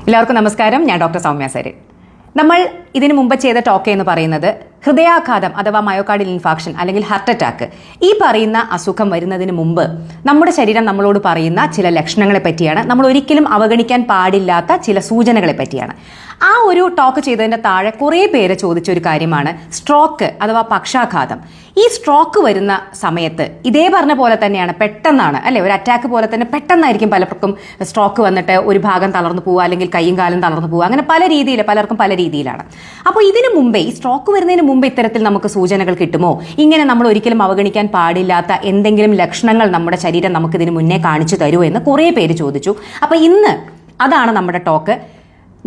എല്ലാവർക്കും നമസ്കാരം. ഞാൻ ഡോക്ടർ സൗമ്യ സരൻ. നമ്മൾ ഇതിനു മുമ്പ് ചെയ്ത ടോക്ക് എന്ന് പറയുന്നത് ഹൃദയാഘാതം അഥവാ മയോകാർഡിയൽ ഇൻഫാക്ഷൻ അല്ലെങ്കിൽ ഹാർട്ട് അറ്റാക്ക്, ഈ പറയുന്ന അസുഖം വരുന്നതിന് മുമ്പ് നമ്മുടെ ശരീരം നമ്മളോട് പറയുന്ന ചില ലക്ഷണങ്ങളെ പറ്റിയാണ്. നമ്മൾ ഒരിക്കലും അവഗണിക്കാൻ പാടില്ലാത്ത ചില സൂചനകളെ പറ്റിയാണ്. ആ ഒരു ടോക്ക് ചെയ്തതിന്റെ താഴെ കുറേ പേര് ചോദിച്ചൊരു കാര്യമാണ് സ്ട്രോക്ക് അഥവാ പക്ഷാഘാതം. ഈ സ്ട്രോക്ക് വരുന്ന സമയത്ത് ഇതേ പറഞ്ഞ പോലെ തന്നെയാണ്, പെട്ടെന്നാണ് അല്ലെ, ഒരു അറ്റാക്ക് പോലെ തന്നെ പെട്ടെന്നായിരിക്കും പലർക്കും സ്ട്രോക്ക് വന്നിട്ട് ഒരു ഭാഗം തളർന്നു പോവുക, അല്ലെങ്കിൽ കൈയും കാലും തളർന്നു പോവുക, അങ്ങനെ പല രീതിയിൽ പലർക്കും പല രീതിയിലാണ്. അപ്പോൾ ഇതിനു മുമ്പേ, ഈ സ്ട്രോക്ക് വരുന്നതിന് മുമ്പ് ഇത്തരത്തിൽ നമുക്ക് സൂചനകൾ കിട്ടുമോ? ഇങ്ങനെ നമ്മൾ ഒരിക്കലും അവഗണിക്കാൻ പാടില്ലാത്ത എന്തെങ്കിലും ലക്ഷണങ്ങൾ നമ്മുടെ ശരീരം നമുക്ക് ഇതിന് മുന്നേ കാണിച്ചു തരുമോ എന്ന് കുറേ പേര് ചോദിച്ചു. അപ്പോൾ ഇന്ന് അതാണ് നമ്മുടെ ടോക്ക്.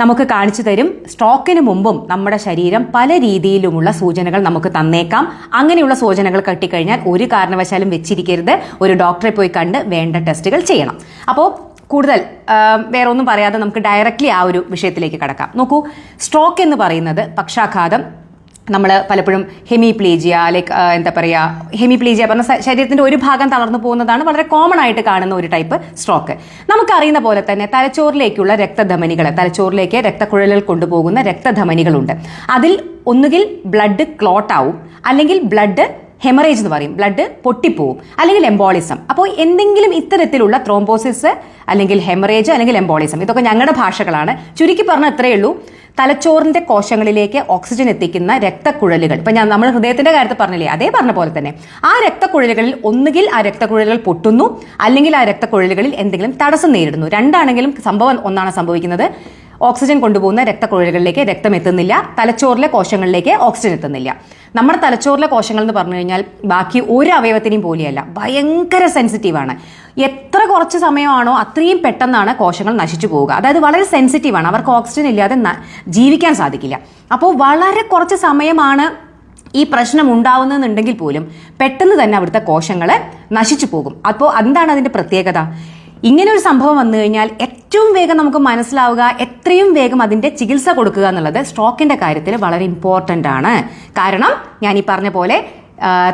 നമുക്ക് കാണിച്ചു തരും. സ്ട്രോക്കിന് മുമ്പും നമ്മുടെ ശരീരം പല രീതിയിലുമുള്ള സൂചനകൾ നമുക്ക് തന്നേക്കാം. അങ്ങനെയുള്ള സൂചനകൾ കിട്ടിക്കഴിഞ്ഞാൽ ഒരു കാരണവശാലും വെച്ചിരിക്കരുത്, ഒരു ഡോക്ടറെ പോയി കണ്ട് വേണ്ട ടെസ്റ്റുകൾ ചെയ്യണം. അപ്പോൾ കൂടുതൽ വേറെ ഒന്നും പറയാതെ നമുക്ക് ഡയറക്റ്റ്ലി ആ ഒരു വിഷയത്തിലേക്ക് കടക്കാം. നോക്കൂ, സ്ട്രോക്ക് എന്ന് പറയുന്നത് പക്ഷാഘാതം. നമ്മൾ പലപ്പോഴും ഹെമിപ്ലീജിയ, എന്താ പറയുക, ഹെമിപ്ലീജിയ പറഞ്ഞ ശരീരത്തിന്റെ ഒരു ഭാഗം തളർന്നു പോകുന്നതാണ് വളരെ കോമൺ ആയിട്ട് കാണുന്ന ഒരു ടൈപ്പ് സ്ട്രോക്ക്. നമുക്കറിയുന്ന പോലെ തന്നെ തലച്ചോറിലേക്കുള്ള രക്തധമനികൾ, തലച്ചോറിലേക്ക് രക്തക്കുഴലുകൾ കൊണ്ടുപോകുന്ന രക്തധമനികളുണ്ട്. അതിൽ ഒന്നുകിൽ ബ്ലഡ് ക്ലോട്ട് ആവും, അല്ലെങ്കിൽ ബ്ലഡ് ഹെമറേജ് എന്ന് പറയും, ബ്ലഡ് പൊട്ടിപ്പോവും, അല്ലെങ്കിൽ എംബോളിസം. അപ്പോൾ എന്തെങ്കിലും ഇത്തരത്തിലുള്ള ത്രോംബോസിസ് അല്ലെങ്കിൽ ഹെമറേജ് അല്ലെങ്കിൽ എംബോളിസം, ഇതൊക്കെ ഞങ്ങളുടെ ഭാഷകളാണ്. ചുരുക്കി പറഞ്ഞാൽ ഇത്രയേ ഉള്ളൂ. തലച്ചോറിന്റെ കോശങ്ങളിലേക്ക് ഓക്സിജൻ എത്തിക്കുന്ന രക്തക്കുഴലുകൾ, ഇപ്പൊ നമ്മൾ ഹൃദയത്തിന്റെ കാര്യത്തിൽ പറഞ്ഞില്ലേ, അതേ പറഞ്ഞ പോലെ തന്നെ ആ രക്തക്കുഴലുകളിൽ ഒന്നുകിൽ ആ രക്തക്കുഴലുകൾ പൊട്ടുന്നു, അല്ലെങ്കിൽ ആ രക്തക്കുഴലുകളിൽ എന്തെങ്കിലും തടസ്സം നേരിടുന്നു. രണ്ടാണെങ്കിലും സംഭവം ഒന്നാണ് സംഭവിക്കുന്നത്. ഓക്സിജൻ കൊണ്ടുപോകുന്ന രക്തക്കുഴലുകളിലേക്ക് രക്തം എത്തുന്നില്ല, തലച്ചോറിലെ കോശങ്ങളിലേക്ക് ഓക്സിജൻ എത്തുന്നില്ല. നമ്മുടെ തലച്ചോറിലെ കോശങ്ങൾ എന്ന് പറഞ്ഞു കഴിഞ്ഞാൽ ബാക്കി ഒരു അവയവത്തിനെയും പോലെയല്ല, ഭയങ്കര സെൻസിറ്റീവാണ്. എത്ര കുറച്ച് സമയമാണോ അത്രയും പെട്ടെന്നാണ് കോശങ്ങൾ നശിച്ചു പോവുക. അതായത് വളരെ സെൻസിറ്റീവാണ്, അവർക്ക് ഓക്സിജൻ ഇല്ലാതെ ജീവിക്കാൻ സാധിക്കില്ല. അപ്പോൾ വളരെ കുറച്ച് സമയമാണ് ഈ പ്രശ്നം ഉണ്ടാവുന്നതെന്നുണ്ടെങ്കിൽ പോലും പെട്ടെന്ന് തന്നെ അവിടുത്തെ കോശങ്ങൾ നശിച്ചു പോകും. അപ്പോൾ എന്താണ് അതിന്റെ പ്രത്യേകത? ഇങ്ങനെ ഒരു സംഭവം വന്നു കഴിഞ്ഞാൽ ഏറ്റവും വേഗം നമുക്ക് മനസ്സിലാവുക, എത്രയും വേഗം അതിന്റെ ചികിത്സ കൊടുക്കുക എന്നുള്ളത് സ്ട്രോക്കിന്റെ കാര്യത്തിൽ വളരെ ഇമ്പോർട്ടൻ്റ് ആണ്. കാരണം ഞാൻ ഈ പറഞ്ഞ പോലെ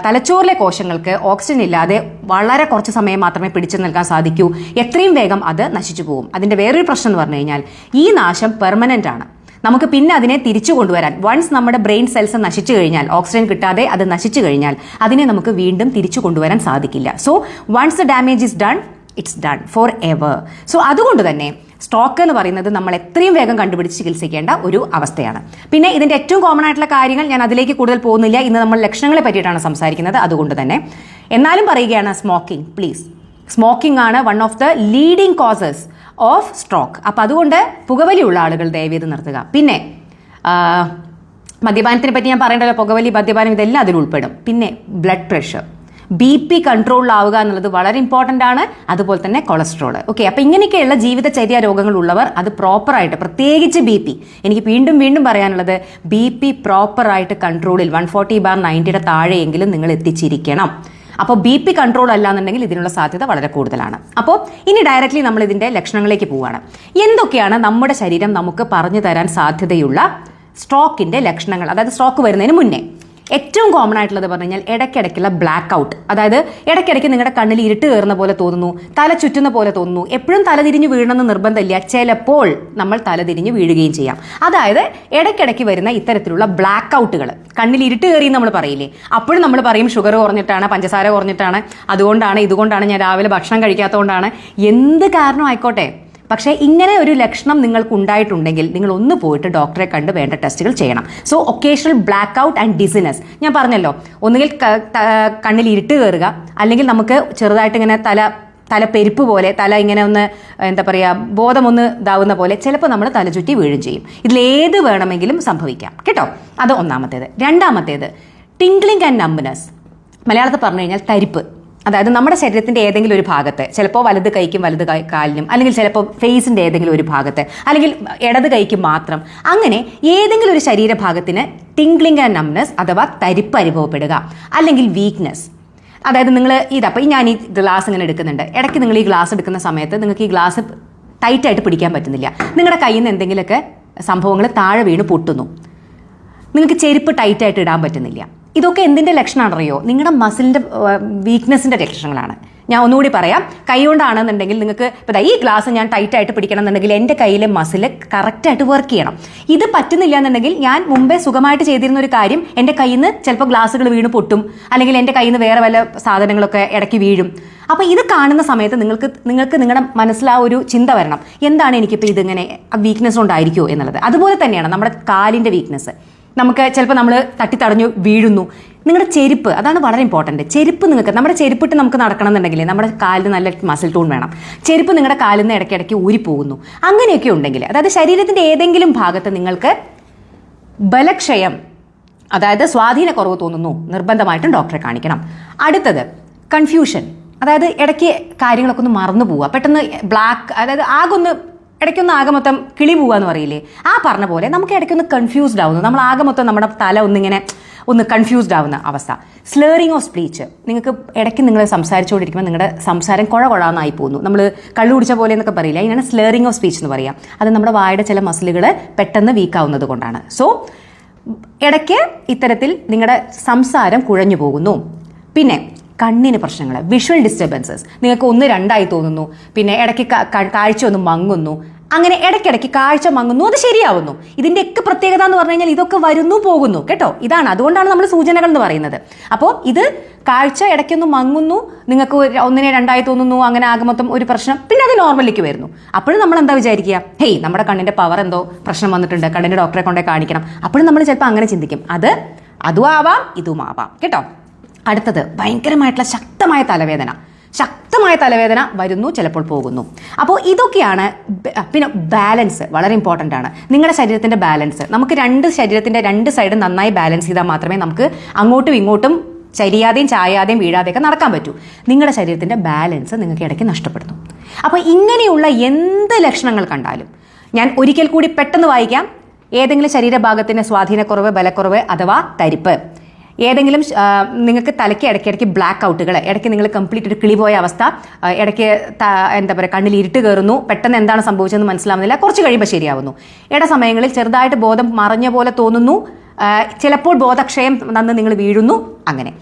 തലച്ചോറിലെ കോശങ്ങൾക്ക് ഓക്സിജൻ ഇല്ലാതെ വളരെ കുറച്ച് സമയം മാത്രമേ പിടിച്ചു നിൽക്കാൻ സാധിക്കൂ. എത്രയും വേഗം അത് നശിച്ചു പോകും. അതിന്റെ വേറൊരു പ്രശ്നം എന്ന് പറഞ്ഞു കഴിഞ്ഞാൽ ഈ നാശം പെർമനന്റ് ആണ്. നമുക്ക് പിന്നെ അതിനെ തിരിച്ചു കൊണ്ടുവരാൻ, വൺസ് നമ്മുടെ ബ്രെയിൻ സെൽസ് നശിച്ചു കഴിഞ്ഞാൽ, ഓക്സിജൻ കിട്ടാതെ അത് നശിച്ചു കഴിഞ്ഞാൽ അതിനെ നമുക്ക് വീണ്ടും തിരിച്ചു കൊണ്ടുവരാൻ സാധിക്കില്ല. So once the damage is done, it's done forever. സോ അതുകൊണ്ട് തന്നെ സ്ട്രോക്ക് എന്ന് പറയുന്നത് നമ്മൾ എത്രയും വേഗം കണ്ടുപിടിച്ച് ചികിത്സിക്കേണ്ട ഒരു അവസ്ഥയാണ്. പിന്നെ ഇതിന്റെ ഏറ്റവും കോമൺ ആയിട്ടുള്ള കാര്യങ്ങൾ ഞാൻ അതിലേക്ക് കൂടുതൽ പോകുന്നില്ല. ഇന്ന് നമ്മൾ ലക്ഷണങ്ങളെ പറ്റിയിട്ടാണ് സംസാരിക്കുന്നത്. അതുകൊണ്ട് തന്നെ എന്നാലും പറയുകയാണ്, സ്മോക്കിംഗ്, പ്ലീസ്. സ്മോക്കിംഗ് ആണ് one of the leading causes of stroke. അപ്പം അതുകൊണ്ട് പുകവലിയുള്ള ആളുകൾ ദയവേത് നിർത്തുക. പിന്നെ മദ്യപാനത്തിനെ പറ്റി ഞാൻ പറയേണ്ടല്ലോ, പുകവലി, മദ്യപാനം ഇതെല്ലാം അതിൽ ഉൾപ്പെടും. പിന്നെ ബ്ലഡ് പ്രഷർ, BP കൺട്രോളിലാവുക എന്നുള്ളത് വളരെ ഇമ്പോർട്ടൻ്റ് ആണ്. അതുപോലെ തന്നെ കൊളസ്ട്രോൾ. ഓക്കെ, അപ്പം ഇങ്ങനെയൊക്കെയുള്ള ജീവിതചര്യ രോഗങ്ങളുള്ളവർ അത് പ്രോപ്പറായിട്ട്, പ്രത്യേകിച്ച് BP, എനിക്ക് വീണ്ടും വീണ്ടും പറയാനുള്ളത്, BP പ്രോപ്പറായിട്ട് കൺട്രോളിൽ 140/90 താഴെയെങ്കിലും നിങ്ങൾ എത്തിച്ചിരിക്കണം. അപ്പോൾ BP കൺട്രോൾ അല്ല എന്നുണ്ടെങ്കിൽ ഇതിനുള്ള സാധ്യത വളരെ കൂടുതലാണ്. അപ്പോൾ ഇനി ഡയറക്റ്റ്ലി നമ്മൾ ഇതിൻ്റെ ലക്ഷണങ്ങളിലേക്ക് പോവുകയാണ്. എന്തൊക്കെയാണ് നമ്മുടെ ശരീരം നമുക്ക് പറഞ്ഞു തരാൻ സാധ്യതയുള്ള സ്ട്രോക്കിൻ്റെ ലക്ഷണങ്ങൾ, അതായത് സ്ട്രോക്ക് വരുന്നതിന് മുന്നേ? ഏറ്റവും കോമൺ ആയിട്ടുള്ളത് പറഞ്ഞു കഴിഞ്ഞാൽ ഇടയ്ക്കിടയ്ക്കുള്ള ബ്ലാക്ക് ഔട്ട്. അതായത് ഇടയ്ക്കിടയ്ക്ക് നിങ്ങളുടെ കണ്ണിൽ ഇരുട്ട് കയറുന്ന പോലെ തോന്നുന്നു, തല ചുറ്റുന്ന പോലെ തോന്നുന്നു. എപ്പോഴും തലതിരിഞ്ഞ് വീഴണമെന്ന് നിർബന്ധമില്ല, ചിലപ്പോൾ നമ്മൾ തലതിരിഞ്ഞ് വീഴുകയും ചെയ്യാം. അതായത് ഇടയ്ക്കിടയ്ക്ക് വരുന്ന ഇത്തരത്തിലുള്ള ബ്ലാക്ക് ഔട്ടുകൾ, കണ്ണിൽ ഇരുട്ട് കയറി നമ്മൾ പറയില്ലേ, അപ്പോഴും നമ്മൾ പറയും ഷുഗർ കുറഞ്ഞിട്ടാണ്, പഞ്ചസാര കുറഞ്ഞിട്ടാണ്, അതുകൊണ്ടാണ്, ഇതുകൊണ്ടാണ്, ഞാൻ രാവിലെ ഭക്ഷണം കഴിക്കാത്തതുകൊണ്ടാണ്, എന്ത് കാരണം ആയിക്കോട്ടെ. പക്ഷേ ഇങ്ങനെ ഒരു ലക്ഷണം നിങ്ങൾക്ക് ഉണ്ടായിട്ടുണ്ടെങ്കിൽ നിങ്ങൾ ഒന്ന് പോയിട്ട് ഡോക്ടറെ കണ്ട് വേണ്ട ടെസ്റ്റുകൾ ചെയ്യണം. So occasional black out and dizziness, ഞാൻ പറഞ്ഞല്ലോ, ഒന്നുകിൽ കണ്ണിൽ ഇരുട്ട് കയറുക, അല്ലെങ്കിൽ നമുക്ക് ചെറുതായിട്ട് ഇങ്ങനെ തല പെരുപ്പ് പോലെ, തല ഇങ്ങനെ ഒന്ന്, എന്താ പറയുക, ബോധമൊന്ന് ഇതാവുന്ന പോലെ, ചിലപ്പോൾ നമ്മൾ തല ചുറ്റി വീഴും ചെയ്യും. ഇതിലേത് വേണമെങ്കിലും സംഭവിക്കാം കേട്ടോ. അത് ഒന്നാമത്തേത്. രണ്ടാമത്തേത് ടിംഗ്ലിംഗ് ആൻഡ് നംബ്നെസ്. മലയാളത്തിൽ പറഞ്ഞു കഴിഞ്ഞാൽ തരിപ്പ്. അതായത് നമ്മുടെ ശരീരത്തിന്റെ ഏതെങ്കിലും ഒരു ഭാഗത്ത്, ചിലപ്പോൾ വലത് കൈക്കും വലത് കാലിനും, അല്ലെങ്കിൽ ചിലപ്പോൾ ഫേസിന്റെ ഏതെങ്കിലും ഒരു ഭാഗത്ത്, അല്ലെങ്കിൽ ഇടത് കൈക്ക് മാത്രം, അങ്ങനെ ഏതെങ്കിലും ഒരു ശരീരഭാഗത്തിന് ടിംഗ്ലിംഗ് ആൻഡ് നംബ്നെസ് അഥവാ തരിപ്പ് അനുഭവപ്പെടുക, അല്ലെങ്കിൽ വീക്ക്നെസ്. അതായത് നിങ്ങൾ ഇതപ്പോൾ ഞാൻ ഈ ഗ്ലാസ് ഇങ്ങനെ എടുക്കുന്നുണ്ട്, ഇടയ്ക്ക് നിങ്ങൾ ഈ ഗ്ലാസ് എടുക്കുന്ന സമയത്ത് നിങ്ങൾക്ക് ഈ ഗ്ലാസ് ടൈറ്റായിട്ട് പിടിക്കാൻ പറ്റുന്നില്ല, നിങ്ങളുടെ കയ്യിൽ നിന്ന് എന്തെങ്കിലുമൊക്കെ സംഭവങ്ങൾ താഴെ വീണ് പൊട്ടുന്നു, നിങ്ങൾക്ക് ചെരുപ്പ് ടൈറ്റായിട്ട് ഇടാൻ പറ്റുന്നില്ല, ഇതൊക്കെ എന്തിൻ്റെ ലക്ഷണമാണെന്ന് അറിയോ? നിങ്ങളുടെ മസിലിൻ്റെ വീക്ക്നെസ്സിൻ്റെ ലക്ഷണങ്ങളാണ്. ഞാൻ ഒന്നുകൂടി പറയാം. കൈ കൊണ്ടാണെന്നുണ്ടെങ്കിൽ നിങ്ങൾക്ക് ഇപ്പോൾ ഈ ഗ്ലാസ് ഞാൻ ടൈറ്റായിട്ട് പിടിക്കണം എന്നുണ്ടെങ്കിൽ എൻ്റെ കയ്യിലെ മസിൽ കറക്റ്റായിട്ട് വർക്ക് ചെയ്യണം. ഇത് പറ്റുന്നില്ല എന്നുണ്ടെങ്കിൽ ഞാൻ മുമ്പേ സുഖമായിട്ട് ചെയ്തിരുന്ന ഒരു കാര്യം എൻ്റെ കയ്യിൽ നിന്ന് ചിലപ്പോൾ ഗ്ലാസ്സുകൾ വീണ് പൊട്ടും, അല്ലെങ്കിൽ എൻ്റെ കയ്യിൽ നിന്ന് വേറെ വല്ല സാധനങ്ങളൊക്കെ ഇടയ്ക്ക് വീഴും. അപ്പോൾ ഇത് കാണുന്ന സമയത്ത് നിങ്ങൾക്ക് നിങ്ങളുടെ മനസ്സിൽ ആ ഒരു ചിന്ത വരണം, എന്താണ് എനിക്കിപ്പോൾ ഇതിങ്ങനെ വീക്ക്നെസ് കൊണ്ടായിരിക്കുമോ എന്നുള്ളത്. അതുപോലെ തന്നെയാണ് നമ്മുടെ കാലിൻ്റെ വീക്ക്നെസ്. നമുക്ക് ചിലപ്പോൾ നമ്മൾ തട്ടിത്തടഞ്ഞു വീഴുന്നു. നിങ്ങളുടെ ചെരുപ്പ്, അതാണ് വളരെ ഇമ്പോർട്ടൻറ്റ്. ചെരുപ്പ് നമ്മുടെ ചെരുപ്പിട്ട് നമുക്ക് നടക്കണം എന്നുണ്ടെങ്കിൽ നമ്മുടെ കാലിന് നല്ല മസിൽ ടൂൺ വേണം. ചെരുപ്പ് നിങ്ങളുടെ കാലിൽ നിന്ന് ഇടയ്ക്കിടയ്ക്ക് ഊരിപ്പോകുന്നു, അങ്ങനെയൊക്കെ ഉണ്ടെങ്കിൽ, അതായത് ശരീരത്തിൻ്റെ ഏതെങ്കിലും ഭാഗത്ത് നിങ്ങൾക്ക് ബലക്ഷയം, അതായത് സ്വാധീനക്കുറവ് തോന്നുന്നു, നിർബന്ധമായിട്ടും ഡോക്ടറെ കാണിക്കണം. അടുത്തത് കൺഫ്യൂഷൻ, അതായത് ഇടയ്ക്ക് കാര്യങ്ങളൊക്കെ ഒന്ന് മറന്നു പോവുക, പെട്ടെന്ന് ബ്ലാക്ക്, അതായത് ഇടയ്ക്കൊന്ന് ആകെ മൊത്തം കിളി പോവാന്ന് പറയില്ലേ, ആ പറഞ്ഞ പോലെ നമുക്ക് ഇടയ്ക്കൊന്ന് കൺഫ്യൂസ്ഡ് ആവുന്നു. നമ്മൾ ആകെ മൊത്തം നമ്മുടെ തല ഒന്ന് കൺഫ്യൂസ്ഡ് ആവുന്ന അവസ്ഥ. സ്ലേറിങ് ഓഫ് സ്പീച്ച്, നിങ്ങൾക്ക് ഇടയ്ക്ക് നിങ്ങൾ സംസാരിച്ചുകൊണ്ടിരിക്കുമ്പോൾ നിങ്ങളുടെ സംസാരം കുഴകുഴാന്നായി പോകുന്നു. നമ്മൾ കള്ളു കുടിച്ച പോലെ എന്നൊക്കെ പറയില്ല, അതിനാണ് സ്ലേറിങ് ഓഫ് സ്പീച്ച് എന്ന് പറയാം. അത് നമ്മുടെ വായുടെ ചില മസിലുകൾ പെട്ടെന്ന് വീക്കാവുന്നത് കൊണ്ടാണ്. സോ ഇടയ്ക്ക് ഇത്തരത്തിൽ നിങ്ങളുടെ സംസാരം കുഴഞ്ഞു പോകുന്നു. പിന്നെ കണ്ണിന് പ്രശ്നങ്ങൾ, വിഷ്വൽ ഡിസ്റ്റർബൻസസ്, നിങ്ങൾക്ക് 1-2 തോന്നുന്നു, പിന്നെ ഇടയ്ക്ക് കാഴ്ച ഒന്ന് മങ്ങുന്നു, അങ്ങനെ ഇടയ്ക്കിടയ്ക്ക് കാഴ്ച മങ്ങുന്നു, അത് ശരിയാവുന്നു. ഇതിൻ്റെയൊക്കെ പ്രത്യേകത എന്ന് പറഞ്ഞു കഴിഞ്ഞാൽ ഇതൊക്കെ വരുന്നു പോകുന്നു കേട്ടോ. ഇതാണ്, അതുകൊണ്ടാണ് നമ്മൾ സൂചനകൾ എന്ന് പറയുന്നത്. അപ്പോൾ ഇത് കാഴ്ച ഇടയ്ക്കൊന്ന് മങ്ങുന്നു, നിങ്ങൾക്ക് 1-2 തോന്നുന്നു, അങ്ങനെ ആകെ മൊത്തം ഒരു പ്രശ്നം, പിന്നെ അത് നോർമലിലേക്ക് വരുന്നു. അപ്പോഴും നമ്മൾ എന്താ വിചാരിക്കുക, ഹേയ് നമ്മുടെ കണ്ണിൻ്റെ പവർ എന്തോ പ്രശ്നം വന്നിട്ടുണ്ട്, കണ്ണിൻ്റെ ഡോക്ടറെ കൊണ്ടേ കാണിക്കണം. അപ്പോഴും നമ്മൾ ചിലപ്പോൾ അങ്ങനെ ചിന്തിക്കും. അതും ആവാം ഇതും ആവാം കേട്ടോ. അടുത്തത് ഭയങ്കരമായിട്ടുള്ള ശക്തമായ തലവേദന വരുന്നു, ചിലപ്പോൾ പോകുന്നു. അപ്പോൾ ഇതൊക്കെയാണ്. പിന്നെ ബാലൻസ് വളരെ ഇമ്പോർട്ടൻ്റ് ആണ്. നിങ്ങളുടെ ശരീരത്തിൻ്റെ ബാലൻസ്, നമുക്ക് ശരീരത്തിൻ്റെ 2 സൈഡ് നന്നായി ബാലൻസ് ചെയ്താൽ മാത്രമേ നമുക്ക് അങ്ങോട്ടും ഇങ്ങോട്ടും ചരിയാതെയും ചായാതെയും വീഴാതെയൊക്കെ നടക്കാൻ പറ്റൂ. നിങ്ങളുടെ ശരീരത്തിൻ്റെ ബാലൻസ് നിങ്ങൾക്ക് ഇടയ്ക്ക് നഷ്ടപ്പെടുന്നു. അപ്പോൾ ഇങ്ങനെയുള്ള എന്ത് ലക്ഷണങ്ങൾ കണ്ടാലും, ഞാൻ ഒരിക്കൽ കൂടി പെട്ടെന്ന് വായിക്കാം. ഏതെങ്കിലും ശരീരഭാഗത്തിന് സ്വാധീനക്കുറവ്, ബലക്കുറവ് അഥവാ തരിപ്പ്, ഏതെങ്കിലും നിങ്ങൾക്ക് തലയ്ക്ക് ഇടയ്ക്കിടയ്ക്ക് ബ്ലാക്ക് ഔട്ടുകൾ, ഇടയ്ക്ക് നിങ്ങൾ കംപ്ലീറ്റ് ഒരു കിളിപോയ അവസ്ഥ, ഇടയ്ക്ക് എന്താ പറയുക കണ്ണിൽ ഇരുട്ട് കയറുന്നു, പെട്ടെന്ന് എന്താണ് സംഭവിച്ചതെന്ന് മനസ്സിലാവുന്നില്ല, കുറച്ച് കഴിയുമ്പോൾ ശരിയാവുന്നു, സമയങ്ങളിൽ ചെറുതായിട്ട് ബോധം മറഞ്ഞ പോലെ തോന്നുന്നു, ചിലപ്പോൾ ബോധക്ഷയം വന്ന് നിങ്ങൾ വീഴുന്നു, അങ്ങനെ.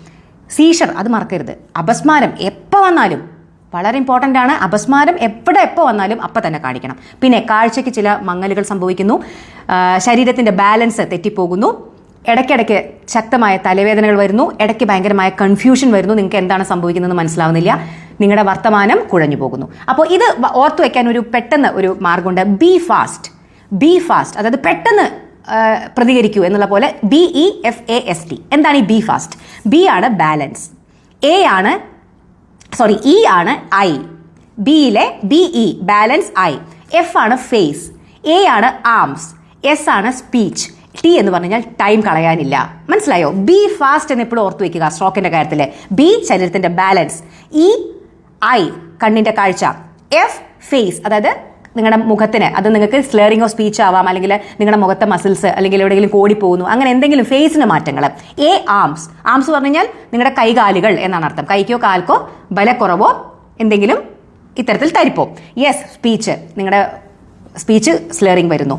സീഷർ, അത് മറക്കരുത്. അപസ്മാരം എപ്പോൾ വന്നാലും വളരെ ഇമ്പോർട്ടൻ്റ് ആണ്. അപസ്മാരം എപ്പോൾ വന്നാലും അപ്പം തന്നെ കാണിക്കണം. പിന്നെ കാഴ്ചയ്ക്ക് ചില മങ്ങലുകൾ സംഭവിക്കുന്നു, ശരീരത്തിൻ്റെ ബാലൻസ് തെറ്റിപ്പോകുന്നു, ഇടയ്ക്കിടയ്ക്ക് ശക്തമായ തലവേദനകൾ വരുന്നു, ഇടയ്ക്ക് ഭയങ്കരമായ കൺഫ്യൂഷൻ വരുന്നു, നിങ്ങൾക്ക് എന്താണ് സംഭവിക്കുന്നതെന്ന് മനസ്സിലാവുന്നില്ല, നിങ്ങളുടെ വർത്തമാനം കുഴഞ്ഞു പോകുന്നു. അപ്പോൾ ഇത് ഓർത്തു വയ്ക്കാൻ പെട്ടെന്ന് ഒരു മാർഗമുണ്ട്. ബി ഫാസ്റ്റ്, അതായത് പെട്ടെന്ന് പ്രതികരിക്കൂ എന്നുള്ള പോലെ. BEFAST. എന്താണ് ഈ ബി ഫാസ്റ്റ്? ബി ആണ് ബാലൻസ്, ഇ ആണ് ഐ, ബിയിലെ BE ബാലൻസ് ഐ, F ആണ് ഫേസ്, A ആണ് ആംസ്, S ആണ് സ്പീച്ച്, T എന്ന് പറഞ്ഞാൽ ടൈം കളയാനില്ല. മനസ്സിലായോ? ബി ഫാസ്റ്റ് എന്ന് എപ്പോഴും ഓർത്ത് വയ്ക്കുക സ്ട്രോക്കിന്റെ കാര്യത്തിൽ. ബി ശരീരത്തിന്റെ ബാലൻസ്, ഐ കണ്ണിന്റെ കാഴ്ച, F ഫേസ്, അതായത് നിങ്ങളുടെ മുഖത്തിന്, അത് നിങ്ങൾക്ക് സ്ലേറിംഗ് ഓഫ് സ്പീച്ച് ആവാം, അല്ലെങ്കിൽ നിങ്ങളുടെ മുഖത്തെ മസിൽസ്, അല്ലെങ്കിൽ എവിടെയെങ്കിലും കോടിപ്പോകുന്നു, അങ്ങനെ എന്തെങ്കിലും ഫേസിന് മാറ്റങ്ങൾ. ആംസ് പറഞ്ഞു കഴിഞ്ഞാൽ നിങ്ങളുടെ കൈകാലുകൾ എന്നാണ് അർത്ഥം. കൈക്കോ കാൽക്കോ ബലക്കുറവോ എന്തെങ്കിലും ഇത്തരത്തിൽ തരിപ്പോ. യെസ് സ്പീച്ച്, നിങ്ങളുടെ സ്പീച്ച് സ്ലേറിംഗ് വരുന്നു.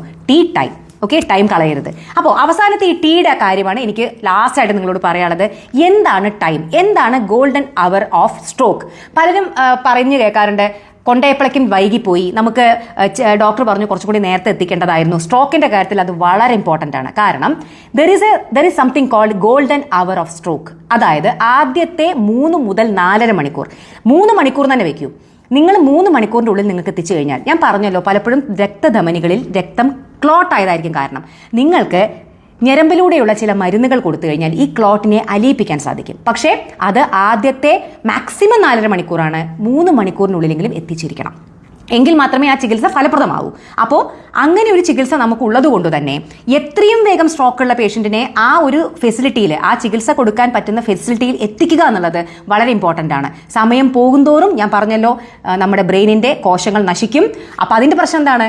ടൈം. ഓക്കെ, ടൈം കളയരുത്. അപ്പോൾ അവസാനത്തെ ഈ ടീയുടെ കാര്യമാണ് എനിക്ക് ലാസ്റ്റായിട്ട് നിങ്ങളോട് പറയാനുള്ളത്. എന്താണ് ടൈം? എന്താണ് ഗോൾഡൻ അവർ ഓഫ് സ്ട്രോക്ക്? പലരും പറഞ്ഞു കേൾക്കാറുണ്ട്, കൊണ്ടേപ്പളയ്ക്കും വൈകിപ്പോയി, നമുക്ക് ഡോക്ടർ പറഞ്ഞു കുറച്ചും കൂടി നേരത്തെ എത്തിക്കേണ്ടതായിരുന്നു. സ്ട്രോക്കിന്റെ കാര്യത്തിൽ അത് വളരെ ഇമ്പോർട്ടൻ്റ് ആണ്. കാരണം there is something called golden hour of stroke. അതായത് ആദ്യത്തെ 3 മുതൽ 4.5 മണിക്കൂർ, 3 മണിക്കൂർ തന്നെ വെക്കൂ. നിങ്ങൾ 3 മണിക്കൂറിൻ്റെ ഉള്ളിൽ നിങ്ങൾക്ക് എത്തിച്ചു കഴിഞ്ഞാൽ, ഞാൻ പറഞ്ഞല്ലോ പലപ്പോഴും രക്തധമനികളിൽ രക്തം ക്ലോട്ട് ആയതായിരിക്കും കാരണം. നിങ്ങൾക്ക് ഞരമ്പിലൂടെയുള്ള ചില മരുന്നുകൾ കൊടുത്തു കഴിഞ്ഞാൽ ഈ ക്ലോട്ടിനെ അലിയിപ്പിക്കാൻ സാധിക്കും. പക്ഷേ അത് ആദ്യത്തെ മാക്സിമം 4.5 മണിക്കൂറാണ്. 3 മണിക്കൂറിനുള്ളിലെങ്കിലും എത്തിച്ചിരിക്കണം, എങ്കിൽ മാത്രമേ ആ ചികിത്സ ഫലപ്രദമാവൂ. അപ്പോൾ അങ്ങനെ ഒരു ചികിത്സ നമുക്ക് ഉള്ളത് കൊണ്ട് തന്നെ എത്രയും വേഗം സ്ട്രോക്കുള്ള പേഷ്യൻറ്റിനെ ആ ഒരു ഫെസിലിറ്റിയിൽ, ആ ചികിത്സ കൊടുക്കാൻ പറ്റുന്ന ഫെസിലിറ്റിയിൽ എത്തിക്കുക എന്നുള്ളത് വളരെ ഇമ്പോർട്ടൻ്റ് ആണ്. സമയം പോകുന്തോറും ഞാൻ പറഞ്ഞല്ലോ നമ്മുടെ ബ്രെയിനിൻ്റെ കോശങ്ങൾ നശിക്കും. അപ്പോൾ അതിൻ്റെ പ്രശ്നം എന്താണ്?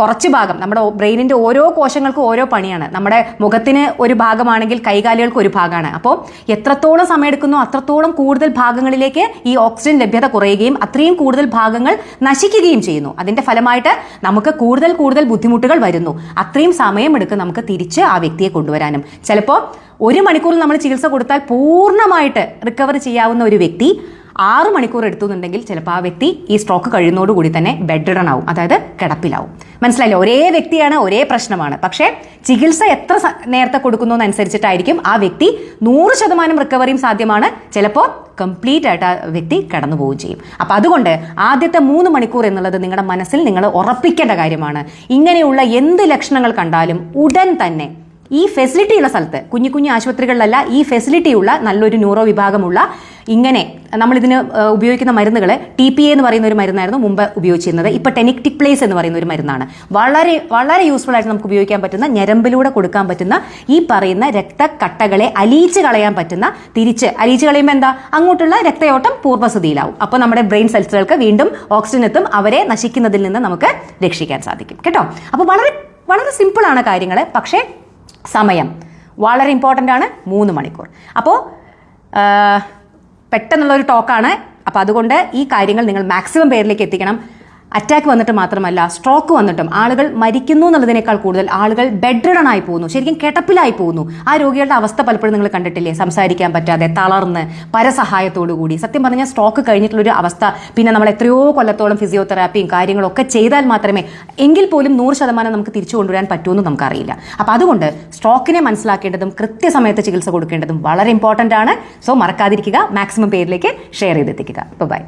കുറച്ച് ഭാഗം നമ്മുടെ ബ്രെയിനിന്റെ ഓരോ കോശങ്ങൾക്കും ഓരോ പണിയാണ്. നമ്മുടെ മുഖത്തിന് ഒരു ഭാഗമാണെങ്കിൽ കൈകാലുകൾക്ക് ഒരു ഭാഗമാണ്. അപ്പോൾ എത്രത്തോളം സമയം എടുക്കുന്നോ അത്രത്തോളം കൂടുതൽ ഭാഗങ്ങളിലേക്ക് ഈ ഓക്സിജൻ ലഭ്യത കുറയുകയും അത്രയും കൂടുതൽ ഭാഗങ്ങൾ നശിക്കുകയും ചെയ്യുന്നു. അതിന്റെ ഫലമായിട്ട് നമുക്ക് കൂടുതൽ കൂടുതൽ ബുദ്ധിമുട്ടുകൾ വരുന്നു. അത്രയും സമയമെടുക്കും നമുക്ക് തിരിച്ച് ആ വ്യക്തിയെ കൊണ്ടുവരാനും. ചിലപ്പോൾ 1 മണിക്കൂറിൽ നമ്മൾ ചികിത്സ കൊടുത്താൽ പൂർണ്ണമായിട്ട് റിക്കവർ ചെയ്യാവുന്ന ഒരു വ്യക്തി 6 മണിക്കൂർ എടുത്തുന്നുണ്ടെങ്കിൽ ചിലപ്പോൾ ആ വ്യക്തി ഈ സ്ട്രോക്ക് കഴിയുന്നതോടുകൂടി തന്നെ ബെഡ് റിഡൺ ആവും, അതായത് കിടപ്പിലാവും. മനസ്സിലായില്ലേ? ഒരേ വ്യക്തിയാണ്, ഒരേ പ്രശ്നമാണ്. പക്ഷേ ചികിത്സ എത്ര നേരത്തെ കൊടുക്കുന്നതനുസരിച്ചിട്ടായിരിക്കും ആ വ്യക്തി 100% റിക്കവറിയും സാധ്യമാണ്. ചിലപ്പോൾ കംപ്ലീറ്റ് ആയിട്ട് ആ വ്യക്തി കടന്നു പോവുകയും ചെയ്യും. അപ്പം അതുകൊണ്ട് ആദ്യത്തെ 3 മണിക്കൂർ എന്നുള്ളത് നിങ്ങളുടെ മനസ്സിൽ നിങ്ങൾ ഉറപ്പിക്കേണ്ട കാര്യമാണ്. ഇങ്ങനെയുള്ള എന്ത് ലക്ഷണങ്ങൾ കണ്ടാലും ഉടൻ തന്നെ ഈ ഫെസിലിറ്റി ഉള്ള സ്ഥലത്ത്, കുഞ്ഞു കുഞ്ഞു ആശുപത്രികളിലല്ല, ഈ ഫെസിലിറ്റി ഉള്ള നല്ലൊരു ന്യൂറോ വിഭാഗമുള്ള, ഇങ്ങനെ നമ്മളിതിന് ഉപയോഗിക്കുന്ന മരുന്നുകൾ TPA എന്ന് പറയുന്ന ഒരു മരുന്നായിരുന്നു മുമ്പ് ഉപയോഗിച്ചിരുന്നത്. ഇപ്പോൾ ടെനിക്റ്റിപ്ലേസ് എന്ന് പറയുന്ന ഒരു മരുന്നാണ്. വളരെ വളരെ യൂസ്ഫുൾ ആയിട്ട് നമുക്ക് ഉപയോഗിക്കാൻ പറ്റുന്ന, ഞരമ്പിലൂടെ കൊടുക്കാൻ പറ്റുന്ന ഈ പറയുന്ന രക്തക്കട്ടകളെ അലിയിച്ച് കളയാൻ പറ്റുന്ന, തിരിച്ച് അലിയിച്ച് കളയുമ്പോൾ എന്താ, അങ്ങോട്ടുള്ള രക്തയോട്ടം പൂർവ്വസ്ഥിതിയിലാവും. അപ്പോൾ നമ്മുടെ ബ്രെയിൻ സെൽസുകൾക്ക് വീണ്ടും ഓക്സിജൻ എത്തും, അവരെ നശിക്കുന്നതിൽ നിന്ന് നമുക്ക് രക്ഷിക്കാൻ സാധിക്കും കേട്ടോ. അപ്പോൾ വളരെ വളരെ സിമ്പിളാണ് കാര്യങ്ങൾ. പക്ഷേ സമയം വളരെ ഇമ്പോർട്ടൻ്റ് ആണ്. 3 മണിക്കൂർ. അപ്പോൾ പെട്ടെന്നുള്ളൊരു ടോക്കാണ്. അപ്പോൾ അതുകൊണ്ട് ഈ കാര്യങ്ങൾ നിങ്ങൾ മാക്സിമം പേരിലേക്ക് എത്തിക്കണം. അറ്റാക്ക് വന്നിട്ട് മാത്രമല്ല, സ്ട്രോക്ക് വന്നിട്ടും ആളുകൾ മരിക്കുന്നു എന്നുള്ളതിനേക്കാൾ കൂടുതൽ ആളുകൾ ബെഡ് റിഡൺ ആയി പോകുന്നു, ശരിക്കും കിടപ്പിലായി പോകുന്നു. ആ രോഗികളുടെ അവസ്ഥ പലപ്പോഴും നിങ്ങൾ കണ്ടിട്ടില്ലേ? സംസാരിക്കാൻ പറ്റാതെ, തളർന്ന്, പരസഹായത്തോടു കൂടി. സത്യം പറഞ്ഞാൽ സ്ട്രോക്ക് കഴിഞ്ഞിട്ടുള്ളൊരു അവസ്ഥ പിന്നെ നമ്മൾ എത്രയോ കൊല്ലത്തോളം ഫിസിയോതെറാപ്പിയും കാര്യങ്ങളൊക്കെ ചെയ്താൽ മാത്രമേ, എങ്കിൽ പോലും 100% നമുക്ക് തിരിച്ചു കൊണ്ടുവരാൻ പറ്റുമെന്ന് നമുക്കറിയില്ല. അപ്പോൾ അതുകൊണ്ട് സ്ട്രോക്കിനെ മനസ്സിലാക്കേണ്ടതും കൃത്യസമയത്ത് ചികിത്സ കൊടുക്കേണ്ടതും വളരെ ഇമ്പോർട്ടൻ്റ് ആണ്. സോ മറക്കാതിരിക്കുക, മാക്സിമം പേരിലേക്ക് ഷെയർ ചെയ്തെത്തിക്കുക. ബൈ.